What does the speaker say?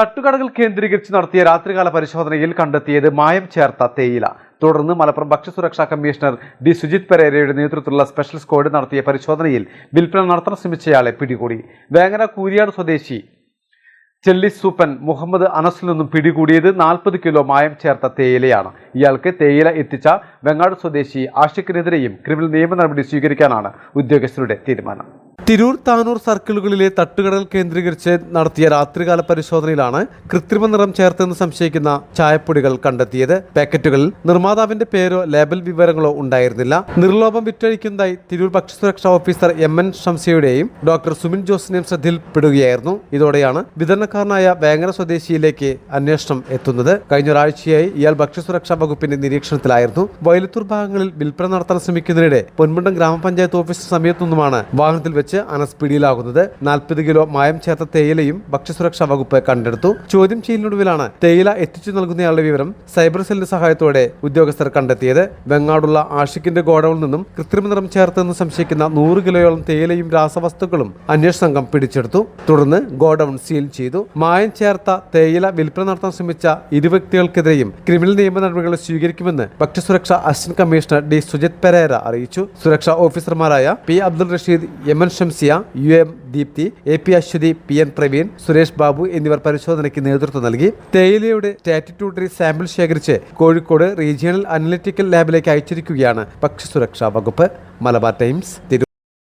തട്ടുകടകൾ കേന്ദ്രീകരിച്ച് നടത്തിയ രാത്രികാല പരിശോധനയിൽ കണ്ടെത്തിയത് മായം ചേർത്ത തേയില. തുടർന്ന് മലപ്പുറം ഭക്ഷ്യസുരക്ഷാ കമ്മീഷണർ ഡി സുജിത് പെരേരയുടെ നേതൃത്വത്തിലുള്ള സ്പെഷ്യൽ സ്ക്വാഡ് നടത്തിയ പരിശോധനയിൽ വിൽപ്പന നടത്താൻ ശ്രമിച്ചയാളെ പിടികൂടി. വേങ്ങര കൂരിയാട് സ്വദേശി ചെല്ലിസൂപ്പൻ മുഹമ്മദ് അനസിൽ നിന്നും പിടികൂടിയത് 40 കിലോ മായം ചേർത്ത തേയിലയാണ്. ഇയാൾക്ക് തേയില എത്തിച്ച വെങ്ങാട് സ്വദേശി ആഷിഖിനെതിരെയും ക്രിമിനൽ നിയമ നടപടി സ്വീകരിക്കാനാണ് ഉദ്യോഗസ്ഥരുടെ തീരുമാനം. തിരൂർ താനൂർ സർക്കിളുകളിലെ തട്ടുകടകൾ കേന്ദ്രീകരിച്ച് നടത്തിയ രാത്രികാല പരിശോധനയിലാണ് കൃത്രിമ നിറം ചേർത്തെന്ന് സംശയിക്കുന്ന ചായപ്പൊടികൾ കണ്ടെത്തിയത്. പാക്കറ്റുകളിൽ നിർമ്മാതാവിന്റെ പേരോ ലേബൽ വിവരങ്ങളോ ഉണ്ടായിരുന്നില്ല. നിർലോഭം വിറ്റഴിക്കുന്നതായി തിരൂർ ഭക്ഷ്യസുരക്ഷാ ഓഫീസർ എം.എൻ. ഷംസിയുടെയും ഡോക്ടർ സുമിൻ ജോസിന്റെയും ശ്രദ്ധയിൽപ്പെടുകയായിരുന്നു. ഇതോടെയാണ് വിതരണക്കാരനായ വേങ്ങര സ്വദേശിയിലേക്ക് അന്വേഷണം എത്തുന്നത്. കഴിഞ്ഞ ഒരാഴ്ചയായി ഇയാൾ ഭക്ഷ്യസുരക്ഷാ വകുപ്പിന്റെ നിരീക്ഷണത്തിലായിരുന്നു. വയലത്തൂർ ഭാഗങ്ങളിൽ വിൽപ്പന നടത്താൻ ശ്രമിക്കുന്നതിനിടെ പൊന്മുണ്ടം ഗ്രാമപഞ്ചായത്ത് ഓഫീസിന് സമീപത്തു നിന്നുമാണ് വാഹനത്തിൽ വെച്ച് അനസ് പിടിയിലാകുന്നത്. 40 കിലോ മായം ചേർത്ത തേയിലയും ഭക്ഷ്യസുരക്ഷാ വകുപ്പ് കണ്ടെടുത്തു. ചോദ്യം ചെയ്യലിനൊടുവിലാണ് തേയില എത്തിച്ചു നൽകുന്നയാളുടെ വിവരം സൈബർ സെല്ലിന്റെ സഹായത്തോടെ ഉദ്യോഗസ്ഥർ കണ്ടെത്തിയത്. വെങ്ങാടുള്ള ആഷിഖിന്റെ ഗോഡൌണിൽ നിന്നും കൃത്രിമ നിറം ചേർത്തെന്ന് സംശയിക്കുന്ന 100 കിലോയോളം തേയിലയും രാസവസ്തുക്കളും അന്വേഷണ സംഘം പിടിച്ചെടുത്തു. തുടർന്ന് ഗോഡൌൺ സീൽ ചെയ്തു. മായം ചേർത്ത തേയില വിൽപ്പന നടത്താൻ ശ്രമിച്ച 2 വ്യക്തികൾക്കെതിരെയും ക്രിമിനൽ നിയമ നടപടികൾ സ്വീകരിക്കുമെന്ന് ഭക്ഷ്യസുരക്ഷാ assistant commissioner D Sujith Perera അറിയിച്ചു. സുരക്ഷാ ഓഫീസർമാരായ P Abdul Rasheed, M N. Shamsiya, U M. Deepthi, A P. Aswathi, P N. Praveen, Suresh Babu എന്നിവർ പരിശോധനയ്ക്ക് നേതൃത്വം നൽകി. തേയിലയുടെ സ്റ്റാറ്റ്യൂട്ടറി സാമ്പിൾ ശേഖരിച്ച് കോഴിക്കോട് റീജിയണൽ അനലിറ്റിക്കൽ ലാബിലേക്ക് അയച്ചിരിക്കുകയാണ് ഭക്ഷ്യസുരക്ഷാ വകുപ്പ്. മലബാർ ടൈംസ്, തിരൂർ.